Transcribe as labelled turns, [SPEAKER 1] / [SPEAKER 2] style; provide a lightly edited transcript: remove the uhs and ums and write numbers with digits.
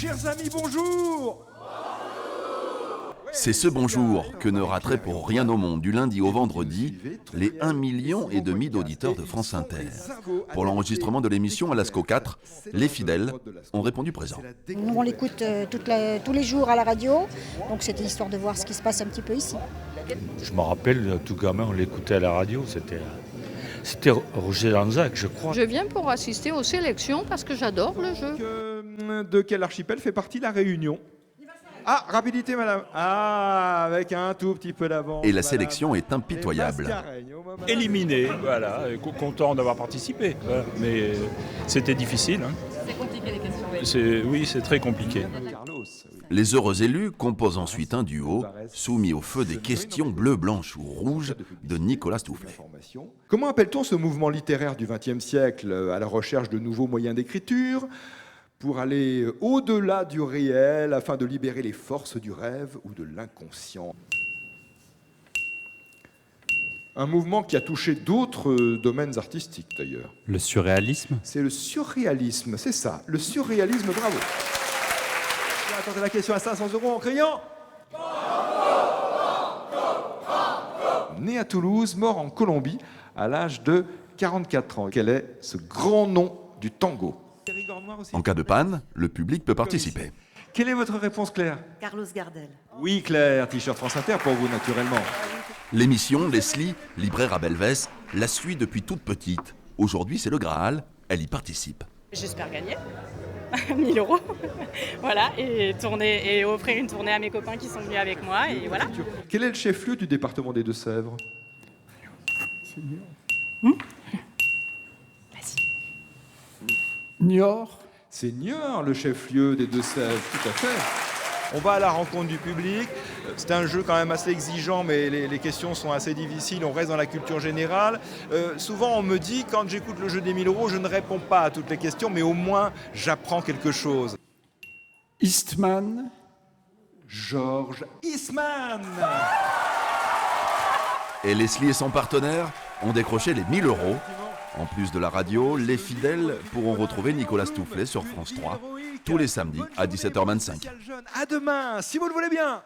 [SPEAKER 1] Chers amis, bonjour.
[SPEAKER 2] C'est ce bonjour que ne rateraient pour rien au monde du lundi au vendredi les 1,5 million d'auditeurs de France Inter. Pour l'enregistrement de l'émission à l'ASCO 4, les fidèles ont répondu présent.
[SPEAKER 3] Nous, on l'écoute tous les jours à la radio, donc c'était histoire de voir ce qui se passe un petit peu ici.
[SPEAKER 4] Je me rappelle, tout gamin, on l'écoutait à la radio, c'était Roger Lanzac, je crois.
[SPEAKER 5] Je viens pour assister aux sélections parce que j'adore le jeu.
[SPEAKER 1] De quel archipel fait partie la Réunion ? Ah, rapidité, madame. Ah, avec un tout petit peu d'avance.
[SPEAKER 2] Et la sélection est impitoyable.
[SPEAKER 4] Éliminé, voilà, content d'avoir participé. Voilà. Mais c'était difficile. Hein.
[SPEAKER 6] C'est compliqué les questions.
[SPEAKER 4] Oui, c'est très compliqué.
[SPEAKER 2] Les heureux élus composent ensuite un duo soumis au feu des questions bleues, blanches ou rouges de Nicolas Stoufflet.
[SPEAKER 1] Comment appelle-t-on ce mouvement littéraire du XXe siècle à la recherche de nouveaux moyens d'écriture pour aller au-delà du réel afin de libérer les forces du rêve ou de l'inconscient? Un mouvement qui a touché d'autres domaines artistiques d'ailleurs.
[SPEAKER 7] Le surréalisme ?
[SPEAKER 1] C'est le surréalisme, c'est ça, le surréalisme, bravo. On va tenter la question à 500 € en criant. Né à Toulouse, mort en Colombie à l'âge de 44 ans. Quel est ce grand nom du tango?
[SPEAKER 2] En cas de panne, le public peut participer.
[SPEAKER 1] Quelle est votre réponse, Claire?
[SPEAKER 6] Carlos Gardel.
[SPEAKER 1] Oui, Claire, t-shirt France Inter pour vous, naturellement.
[SPEAKER 2] L'émission, Leslie, libraire à Belvès, la suit depuis toute petite. Aujourd'hui, c'est le Graal, elle y participe.
[SPEAKER 8] J'espère gagner 1000 €. Voilà, et offrir une tournée à mes copains qui sont venus avec moi, et voilà.
[SPEAKER 1] Quel est le chef-lieu du département des Deux-Sèvres?
[SPEAKER 7] Niort.
[SPEAKER 1] C'est Niort, le chef-lieu des Deux-Sèvres, tout à fait. On va à la rencontre du public. C'est un jeu quand même assez exigeant, mais les questions sont assez difficiles. On reste dans la culture générale. Souvent, on me dit, quand j'écoute le jeu des 1000 €, je ne réponds pas à toutes les questions, mais au moins, j'apprends quelque chose.
[SPEAKER 7] Eastman.
[SPEAKER 1] Georges Eastman.
[SPEAKER 2] Et Leslie et son partenaire ont décroché les 1000 €. En plus de la radio, les fidèles pourront retrouver Nicolas Stoufflet sur France 3 tous les samedis à 17h25.
[SPEAKER 1] À demain, si vous le voulez bien.